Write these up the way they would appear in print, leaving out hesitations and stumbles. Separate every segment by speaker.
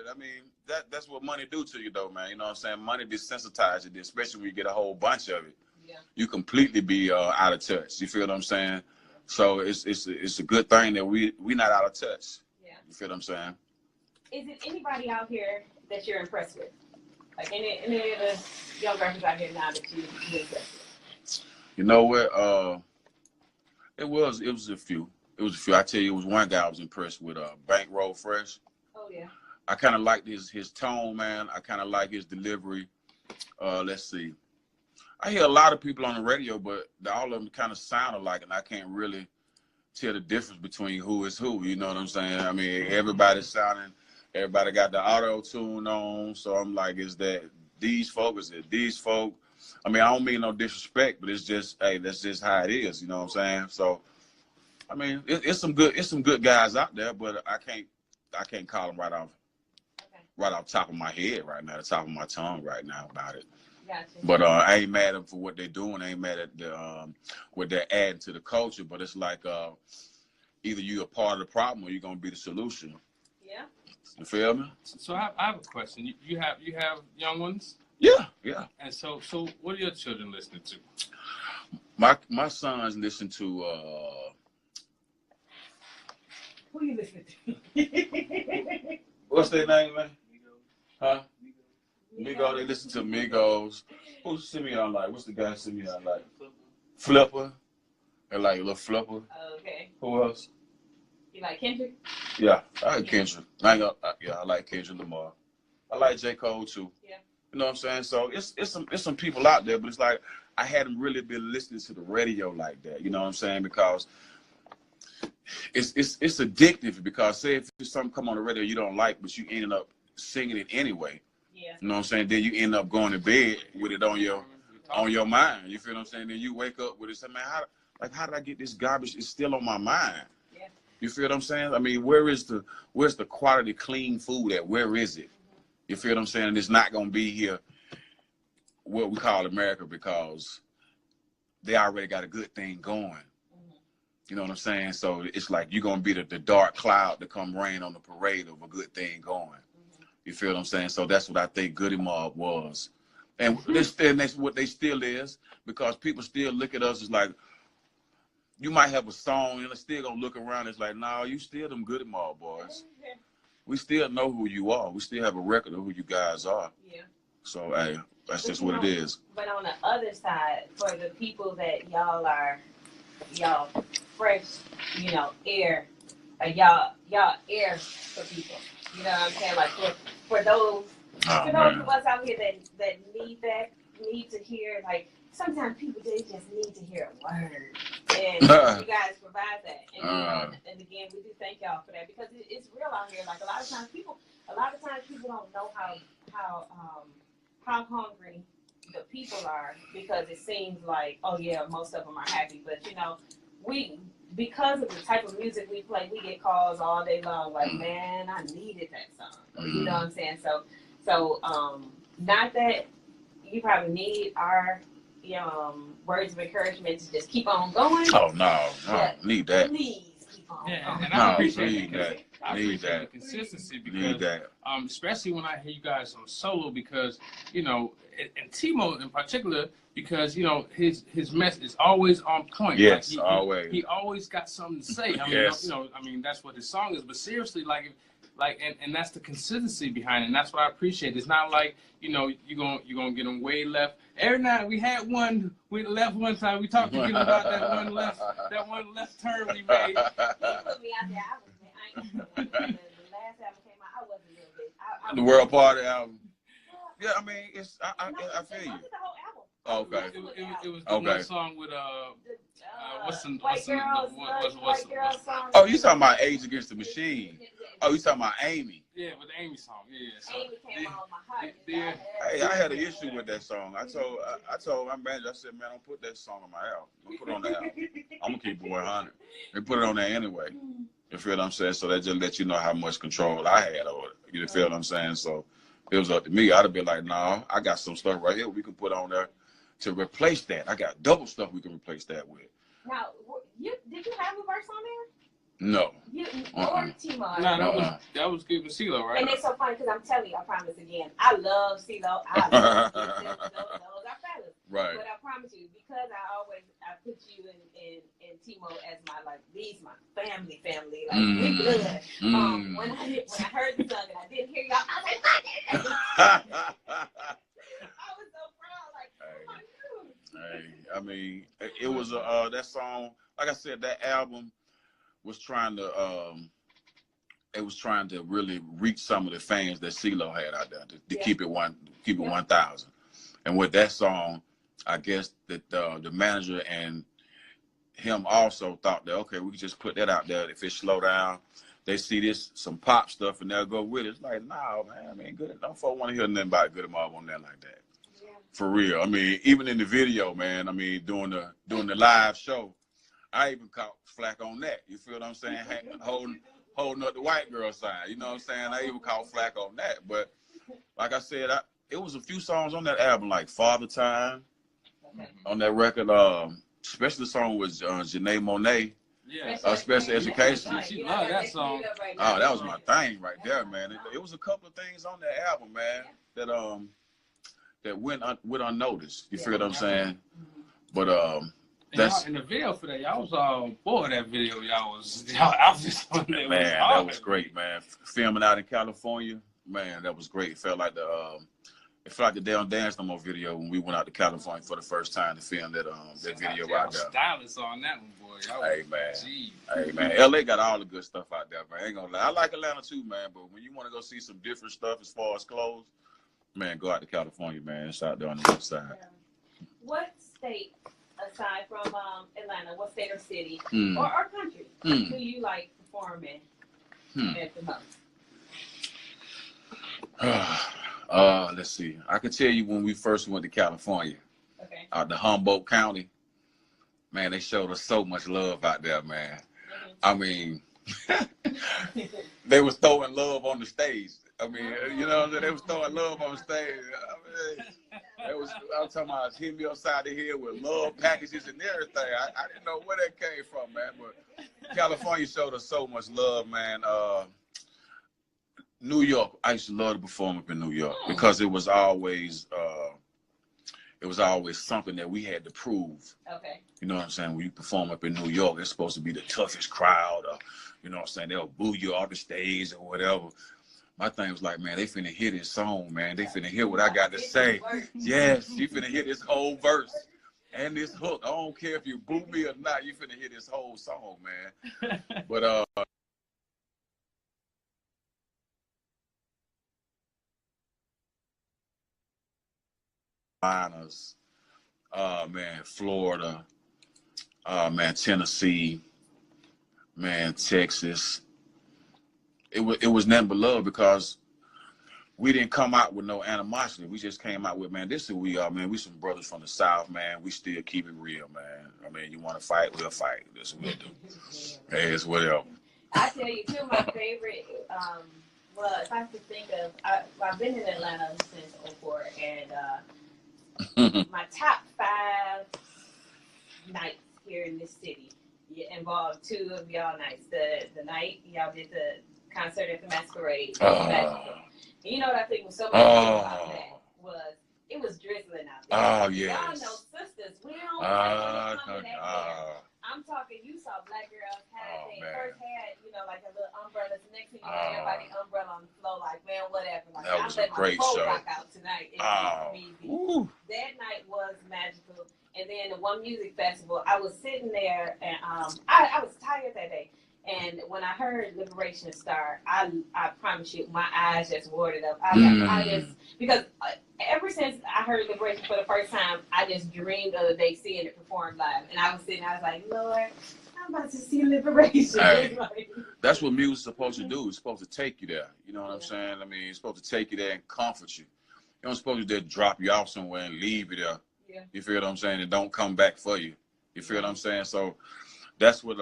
Speaker 1: I mean, that's what money do to you, though, man. You know what I'm saying? Money desensitizes you, especially when you get a whole bunch of it. Yeah. You completely be out of touch. You feel what I'm saying? So it's a good thing that we not out of touch. Yeah. You feel what I'm saying?
Speaker 2: Is it anybody out here that you're impressed with? Like any of the young rappers out here now that you're impressed with?
Speaker 1: You know what? It was a few. It was a few. I tell you, it was one guy I was impressed with. Bankroll Fresh.
Speaker 2: Oh yeah.
Speaker 1: I kind of liked his tone, man. I kind of like his delivery. Let's see. I hear a lot of people on the radio, but all of them kind of sound alike, and I can't really tell the difference between who is who. You know what I'm saying? I mean, everybody's sounding. Everybody got the auto tune on, so I'm like, is that these folk? Is it these folk? I mean, I don't mean no disrespect, but it's just, hey, that's just how it is. You know what I'm saying? So, I mean, it's some good guys out there, but I can't call them right off top of my head right now, the top of my tongue right now about it.
Speaker 2: Gotcha.
Speaker 1: But I ain't mad at them for what they're doing. I ain't mad at the what they're adding to the culture. But it's like either you're a part of the problem or you're gonna be the solution.
Speaker 2: Yeah.
Speaker 1: You feel me?
Speaker 3: So I have a question. You have young ones?
Speaker 1: Yeah.
Speaker 3: And so what are your children listening to?
Speaker 1: My sons listen to
Speaker 2: who you listening to?
Speaker 1: What's their name, man? Huh? Migos. They listen to Migos. Who's Simeon like? What's the guy Simeon like? Flipper. They like Lil Flipper.
Speaker 2: Okay.
Speaker 1: Who else?
Speaker 2: You like Kendrick?
Speaker 1: Yeah, I like Kendrick. I like Kendrick Lamar. I like J. Cole too. Yeah. You know what I'm saying? So it's some people out there, but it's like I hadn't really been listening to the radio like that. You know what I'm saying? Because it's addictive. Because say if something come on the radio you don't like, but you ended up singing it anyway. Yeah. You know what I'm saying? Then you end up going to bed with it on your mind. You feel what I'm saying? Then you wake up with it. Say, man, how did I get this garbage? It's still on my mind. Yeah. You feel what I'm saying? I mean, where's the quality clean food at? Where is it? You feel what I'm saying? And it's not gonna be here, what we call America, because they already got a good thing going. You know what I'm saying? So it's like you're gonna be the dark cloud to come rain on the parade of a good thing going. You feel what I'm saying? So that's what I think Goodie Mob was. And that's what they still is, because people still look at us as like, you might have a song and they're still gonna look around. It's like, no, you still them Goodie Mob boys. We still know who you are. We still have a record of who you guys are. Yeah. So, hey, that's just what it is.
Speaker 2: But on the other side, for the people that y'all fresh, air, y'all air for people. You know what I'm saying? Like for those of us out here that need to hear, like, sometimes people, they just need to hear a word. And you guys provide that. And again, we do thank y'all for that, because it's real out here. Like a lot of times people don't know how hungry the people are, because it seems like, oh yeah, most of them are happy. But because of the type of music we play, we get calls all day long like, man, I needed that song. You know what I'm saying? So not that you probably need our words of encouragement to just keep on going.
Speaker 1: Oh no, need that.
Speaker 2: Please keep on going.
Speaker 3: And I appreciate
Speaker 1: that.
Speaker 3: I appreciate the consistency, because especially when I hear you guys on solo, because and Timo in particular, because his message is always on point.
Speaker 1: Yes,
Speaker 3: like
Speaker 1: always.
Speaker 3: He always got something to say. I mean,
Speaker 1: yes.
Speaker 3: I mean, that's what his song is. But seriously, and that's the consistency behind it. And that's what I appreciate. It's not like you're gonna get them way left. Every night we had one, we left one time. We talked to him about that one left turn we made.
Speaker 2: He put me out there. The last album came out, I wasn't a little bit.
Speaker 1: The World Party album. Yeah, I mean, I feel you.
Speaker 2: The whole album.
Speaker 1: Okay.
Speaker 3: It was the one song with
Speaker 2: White Girls song.
Speaker 1: Oh, you talking about Age Against the Machine? Oh, you talking about Amy?
Speaker 3: Yeah, with the Amy song. Yeah. So,
Speaker 2: Amy came on my heart.
Speaker 1: Hey, I had an issue with that song. I told my manager, I said, man, don't put that song on my album. Don't put it on the album. I'm gonna keep it 100. They put it on there anyway. You feel what I'm saying? So that just let you know how much control I had over it. You feel what I'm saying? So it was up to me. I'd have been like, no, I got some stuff right here we can put on there to replace that. I got double stuff we can replace that with.
Speaker 2: Now, did you have a verse on there?
Speaker 1: No.
Speaker 2: You or T-Mo.
Speaker 3: No, that was good with CeeLo, right?
Speaker 2: And it's so funny because I'm telling you, I promise again, I love CeeLo. I love those are fellas.
Speaker 1: Right.
Speaker 2: But I promise you, because I put you and T-Mo as my my family, like we blood. When I heard the song and I didn't hear y'all, I was like, I was so proud, like, oh my God.
Speaker 1: Hey, I mean, it was that song. Like I said, that album was trying to really reach some of the fans that CeeLo had out there to keep it 1,000. And with that song, I guess that the manager and him also thought that, okay, we could just put that out there. If it slow down, they see some pop stuff and they'll go with it. It's like, nah, man, I mean, good. Don't folks want to hear nothing about Goodie Mob on that like that. Yeah. For real. I mean, even in the video, man, I mean, doing the live show, I even caught flack on that. You feel what I'm saying? Holding up the white girl sign. You know what I'm saying? I even caught flack on that. But like I said, it was a few songs on that album, like Father Time on that record. Especially the song with Janae Monáe. Yeah. Special Education.
Speaker 3: She loved that song.
Speaker 1: Oh, that was my thing right there, man. It was a couple of things on that album, man, that went unnoticed. You feel what I'm saying? But
Speaker 3: in the video for that, y'all was all bored. That video, y'all was just on there.
Speaker 1: Man, that was great, man. Filming out in California, man, that was great. It felt like the They Don't Dance No More video when we went out to California for the first time to film that video out there.
Speaker 3: Stylist on that one, boy.
Speaker 1: Hey man, LA got all the good stuff out there, man. I ain't gonna lie. I like Atlanta too, man. But when you want to go see some different stuff as far as clothes, man, go out to California, man. It's out there on the west side.
Speaker 2: What state, aside from Atlanta, what state or city or country do you like performing at the most?
Speaker 1: Let's see. I can tell you when we first went to California, out to Humboldt County, man, they showed us so much love out there, man. I mean, they was throwing love on the stage. I mean, you know what I'm saying? They was throwing love on the stage. I mean, I'm talking about hitting me upside the head with love packages and everything. I didn't know where that came from, man. But California showed us so much love, man. New York, I used to love to perform up in New York because it was always something that we had to prove. Okay. You know what I'm saying? When you perform up in New York, it's supposed to be the toughest crowd, or you know what I'm saying? They'll boo you off the stage or whatever. My thing was like, man, they finna hear this song, man. They finna hear what I got to say. Yes, you finna hear this whole verse and this hook. I don't care if you boo me or not. You finna hear this whole song, man. But man, Florida, man, Tennessee, man, Texas. It was nothing but love because we didn't come out with no animosity. We just came out with, man, this is who we are, man. We some brothers from the South, man. We still keep it real, man. I mean, you want to fight, we'll fight. That's what we'll do. Hey, it's whatever.
Speaker 2: I tell you, two of my favorite, well, if I could think of, I've been in Atlanta since 2004, and my top 5 nights here in this city involved 2 of y'all nights. The night y'all did the concert at the Masquerade. You know what I think was so much about that was it was drizzling out there.
Speaker 1: Oh, yes.
Speaker 2: Y'all know sisters. We don't come that there. I'm talking, you saw black girls they first had, you know, like a little umbrellas. The next thing you know, everybody umbrella on the floor, like, man, whatever. Like,
Speaker 1: that was a great show.
Speaker 2: Rock out tonight. That night was magical. And then the One Music Festival, I was sitting there, and I was tired that day. And when I heard Liberation start, I promise you, my eyes just watered up. I just, because ever since I heard Liberation for the first time, I just dreamed of the day seeing it performed live. And I was like, Lord, I'm about to see Liberation.
Speaker 1: Hey, that's what music's supposed to do. It's supposed to take you there. You know what I'm saying? I mean, it's supposed to take you there and comfort you. You don't supposed to just drop you off somewhere and leave you there. Yeah. You feel what I'm saying? And don't come back for you. You feel what I'm saying? So that's what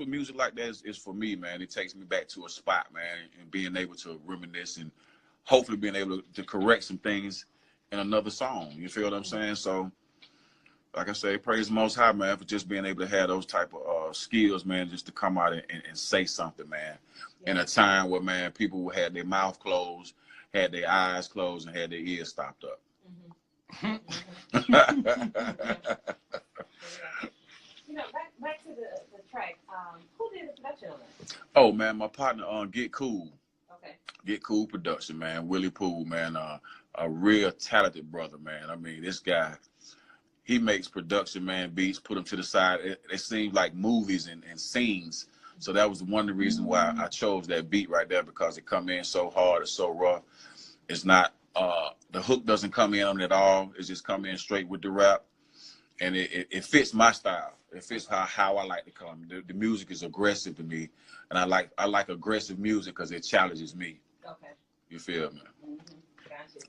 Speaker 1: music like that is for me, man. It takes me back to a spot, man, and being able to reminisce and hopefully being able to correct some things in another song. You feel what I'm saying? So, like I say, praise the Most High, man, for just being able to have those type of skills, man, just to come out and say something, man. In a time where, man, people had their mouth closed, had their eyes closed, and had their ears stopped up.
Speaker 2: You know, back to the track. Who did the production on that?
Speaker 1: Oh man, my partner Get Cool.
Speaker 2: Okay.
Speaker 1: Get Cool production, man. Willie Poole, man. A real talented brother, man. I mean, this guy, he makes production, man, beats, put them to the side. It seems like movies and scenes. So that was one of the reasons why I chose that beat right there, because it come in so hard, it's so rough. It's not the hook doesn't come in on it at all. It's just come in straight with the rap, and it fits my style. It fits how I like to come. The music is aggressive to me, and I like aggressive music because it challenges me.
Speaker 2: Okay.
Speaker 1: You feel me?
Speaker 2: Gotcha.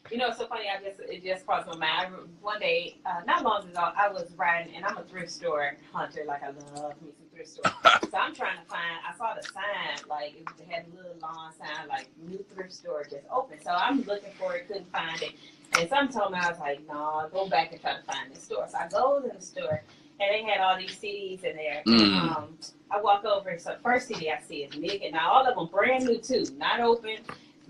Speaker 2: You know, it's so funny. It just crossed my mind. One day, not long ago, I was riding, and I'm a thrift store hunter. Like, I love me some thrift stores. So I'm trying to find. I saw the sign, like it had a little long sign, like new thrift store just open. So I'm looking for it, couldn't find it. And some told me, I was like, no, go back and try to find this store. So I go in the store, and they had all these CDs in there. I walk over, so first CD I see is Me Against. Now all of them brand new too, not open.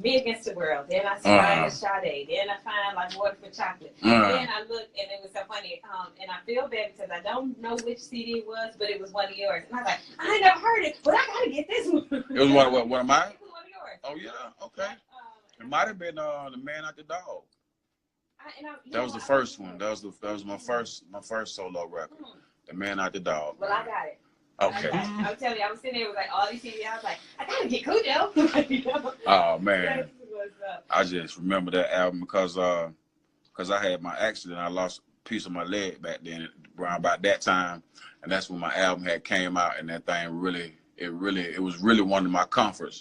Speaker 2: Me Against the World. Then I find Sade. Then I find like Water for Chocolate. Then I look, and it was so funny. And I feel bad because I don't know which CD it was, but it was one of yours. And I was like, I ain't never heard it, but I gotta get this one.
Speaker 1: It was one of mine?
Speaker 2: It was one of yours.
Speaker 1: Oh yeah, okay. It might have been The Man Out the Dog. That was the first one. That was my first solo record. The Man Out the Dog.
Speaker 2: Well, I got it.
Speaker 1: Okay.
Speaker 2: I'm telling you, I was sitting there with like all these CDs. I was like, I gotta get Khujo. You know?
Speaker 1: Oh man, I just remember that album because I had my accident. I lost a piece of my leg back then, around about that time, and that's when my album had came out, and that thing it was really one of my comfort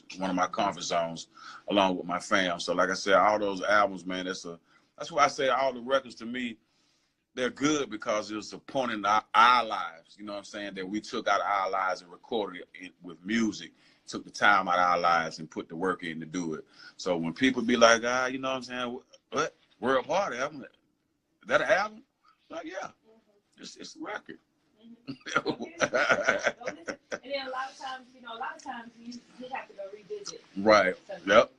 Speaker 1: zones, along with my fam. So like I said, all those albums, man, that's why I say all the records to me, they're good because it was a point in our lives, you know what I'm saying, that we took out of our lives and recorded it with music, took the time out of our lives and put the work in to do it. So when people be like, you know what I'm saying, what? World Party album? Is that an album? Like, yeah, it's a record.
Speaker 2: And then a lot of times you have to go revisit.
Speaker 1: Right. Yep.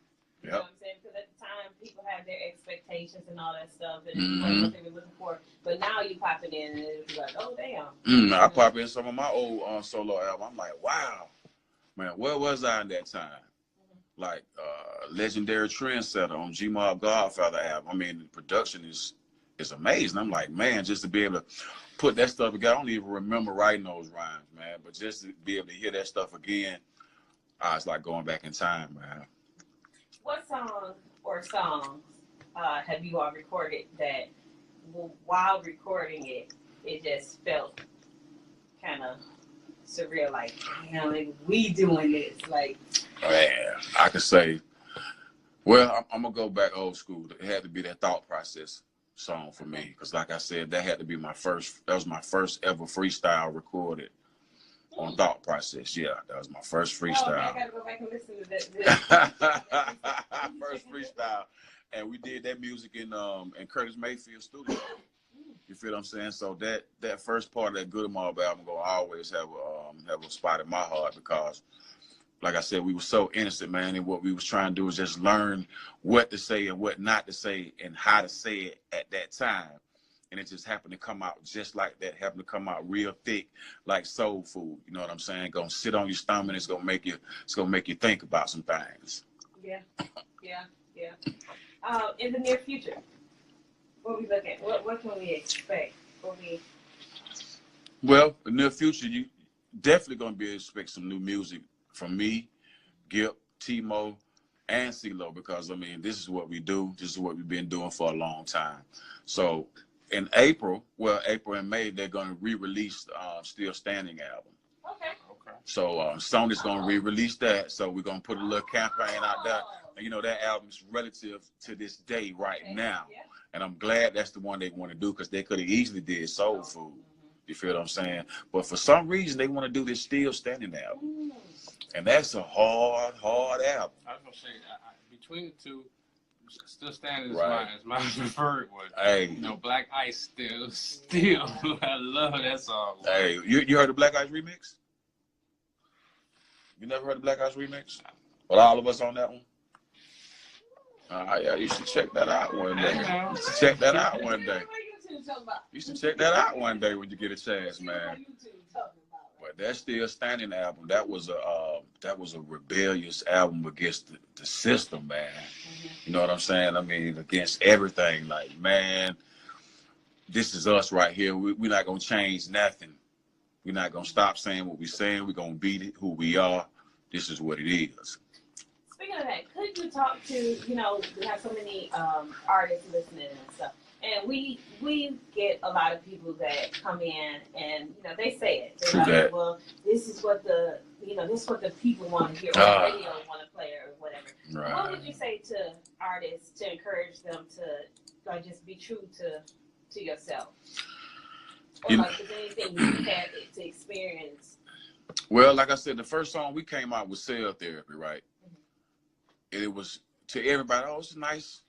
Speaker 2: You know what I'm saying? Because at the time, people had their expectations and all that stuff, and what they were looking for. But now you pop it in, and it's like, oh, damn.
Speaker 1: I pop in some of my old solo album. I'm like, wow, man, where was I in that time? Like, Legendary Trendsetter on G-Mob Godfather album. I mean, the production is amazing. I'm like, man, just to be able to put that stuff together. I don't even remember writing those rhymes, man. But just to be able to hear that stuff again, it's like going back in time, man.
Speaker 2: What song or songs have you all recorded that, while recording it, it just felt kind of surreal, like, damn, like, we doing this, like?
Speaker 1: Man, I could say, well, I'm gonna go back old school. It had to be that Thought Process song for me, because like I said, that had to be that was my first ever freestyle recorded on Thought Process. Yeah, that was my first freestyle.
Speaker 2: Oh, okay, I gotta go back and listen to that.
Speaker 1: First freestyle, and we did that music in Curtis Mayfield studio. You feel what I'm saying? So that first part of that Goodie album gonna always have a spot in my heart, because, like I said, we were so innocent, man, and what we was trying to do was just learn what to say and what not to say and how to say it at that time. And it just happened to come out just like that, happened to come out real thick, like soul food. You know what I'm saying? Gonna sit on your stomach, it's gonna make you think about some things.
Speaker 2: Yeah. In the near future, what we look at, what can we expect?
Speaker 1: Well, in the near future, you definitely gonna be able to expect some new music from me, Gip, Timo, and CeeLo, because I mean, this is what we do. This is what we've been doing for a long time. So in April and May, they're gonna re-release Still Standing album.
Speaker 2: Okay.
Speaker 1: So Sony's gonna re-release that. So we're gonna put a little campaign out there. And you know, that album is relative to this day right now. Yeah. And I'm glad that's the one they want to do, because they could have easily did Soul Food. You feel what I'm saying? But for some reason, they want to do this Still Standing album. And that's a hard album.
Speaker 3: I was going to say, between the two, Still Standing
Speaker 1: Right.
Speaker 3: is my preferred one.
Speaker 1: Hey.
Speaker 3: You know, Black Ice still. I love that song.
Speaker 1: Hey, you heard the Black Ice remix? You never heard the Black Ice remix? With all of us on that one? Yeah, you should check that out one day. You should check that out one day. You should check that out one day when you get a chance, man. But that Still Standing album, that was a rebellious album against the system, man. You know what I'm saying? I mean, against everything. Like, man, this is us right here. We're not gonna change nothing. We're not gonna stop saying what we're saying. We're gonna be who we are. This is what it is.
Speaker 2: Speaking of that, could you talk to, you know, we have so many artists listening and stuff, and we get a lot of people that come in and, you know, they say it. They're like, well, this is what the people want to hear, or the radio want to play, or whatever. Right. What would you say to artists to encourage them to just be true to yourself? Or like, is there anything you had to experience?
Speaker 1: Well, like I said, the first song we came out was Cell Therapy, right? And it was to everybody, oh, it's a nice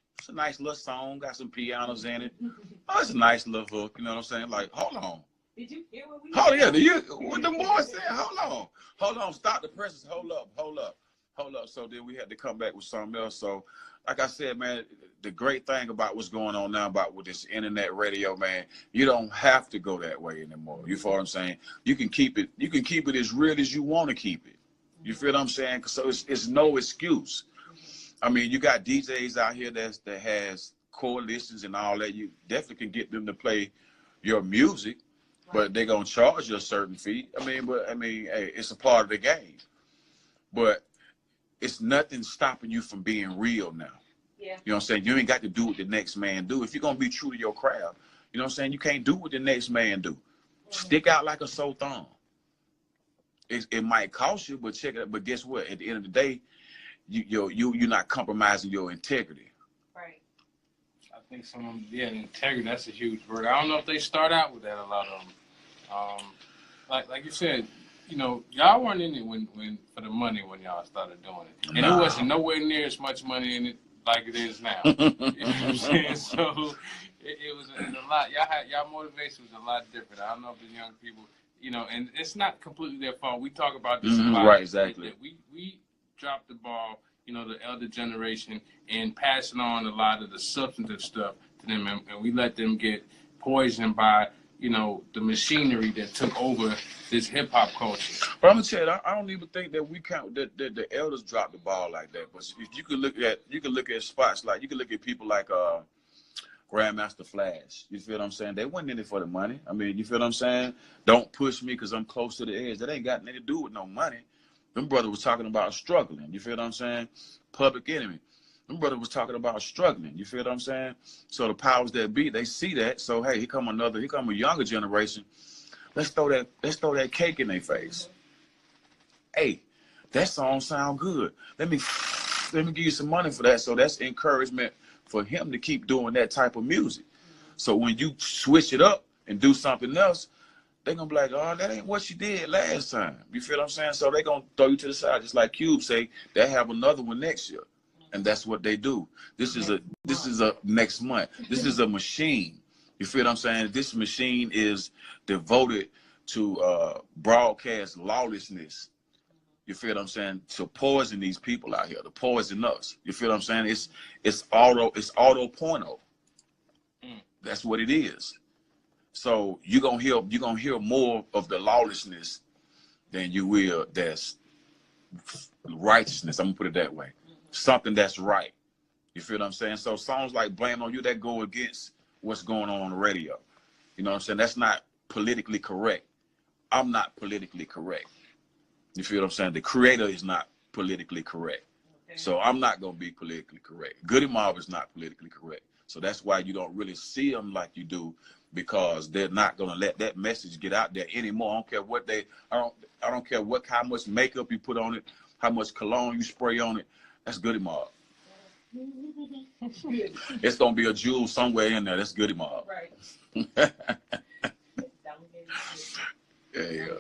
Speaker 1: little song, got some pianos in it. Oh, it's a nice little hook, you know what I'm saying? Like, hold on.
Speaker 2: Did you hear what we
Speaker 1: what the boy said? Hold on, stop the presses, hold up. So then we had to come back with something else. So, like I said, man, the great thing about what's going on now with this internet radio, man, you don't have to go that way anymore. You feel what I'm saying? You can keep it as real as you want to keep it. You feel what I'm saying? So it's no excuse. I mean, you got DJs out here that has coalitions and all that. You definitely can get them to play your music, but they're gonna charge you a certain fee. I mean, hey, it's a part of the game. But it's nothing stopping you from being real now. Yeah. You know what I'm saying? You ain't got to do what the next man do. If you're gonna be true to your craft, you know what I'm saying? You can't do what the next man do. Stick out like a sore thumb. It might cost you, but check it out. But guess what? At the end of the day, you're not compromising your integrity. Right.
Speaker 3: I think integrity, that's a huge word. I don't know if they start out with that, a lot of them. Like you said, you know, y'all weren't in it when for the money when y'all started doing it. And it wasn't nowhere near as much money in it like it is now. You know what I'm saying? So it was a lot. Y'all motivation was a lot different. I don't know if the young people, you know, and it's not completely their fault. We talk about this a lot.
Speaker 1: Right, exactly.
Speaker 3: We dropped the ball, you know, the elder generation, and passing on a lot of the substantive stuff to them, and we let them get poisoned by, you know, the machinery that took over this hip hop culture.
Speaker 1: But I'm gonna tell you, I don't even think that we count that the elders dropped the ball like that. But if you could look at spots like, you could look at people like Grandmaster Flash. You feel what I'm saying? They wasn't in it for the money. I mean, you feel what I'm saying? Don't push me because I'm close to the edge. That ain't got nothing to do with no money. Them brother was talking about struggling. You feel what I'm saying? Public Enemy. Them brother was talking about struggling. You feel what I'm saying? So the powers that be, they see that. So hey, here come a younger generation. Let's throw that cake in their face. Hey, that song sound good. Let me give you some money for that. So that's encouragement for him to keep doing that type of music. So when you switch it up and do something else, they're going to be like, oh, that ain't what you did last time. You feel what I'm saying? So they're going to throw you to the side, just like Cube say, they have another one next year. And that's what they do. This is a next month. This is a machine. You feel what I'm saying? This machine is devoted to broadcast lawlessness. You feel what I'm saying? To poison these people out here, to poison us. You feel what I'm saying? It's auto porno. That's what it is. So you're gonna hear more of the lawlessness than you will that's righteousness. I'm gonna put it that way. Something that's right. You feel what I'm saying? So songs like Blame on You, that go against what's going on the radio. You know what I'm saying? That's not politically correct. I'm not politically correct. You feel what I'm saying? The creator is not politically correct. Okay. So I'm not gonna be politically correct. Goodie Mob is not politically correct. So that's why you don't really see them like you do, because they're not gonna let that message get out there anymore. I don't care I don't care how much makeup you put on it, how much cologne you spray on it. That's Goodie Mob. It's gonna be a jewel somewhere in there. That's Goodie Mob. Right. There you go.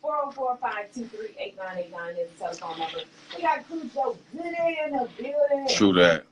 Speaker 2: 404-523-8989 is the telephone number. We got Khujo Goodie in the building.
Speaker 1: True that.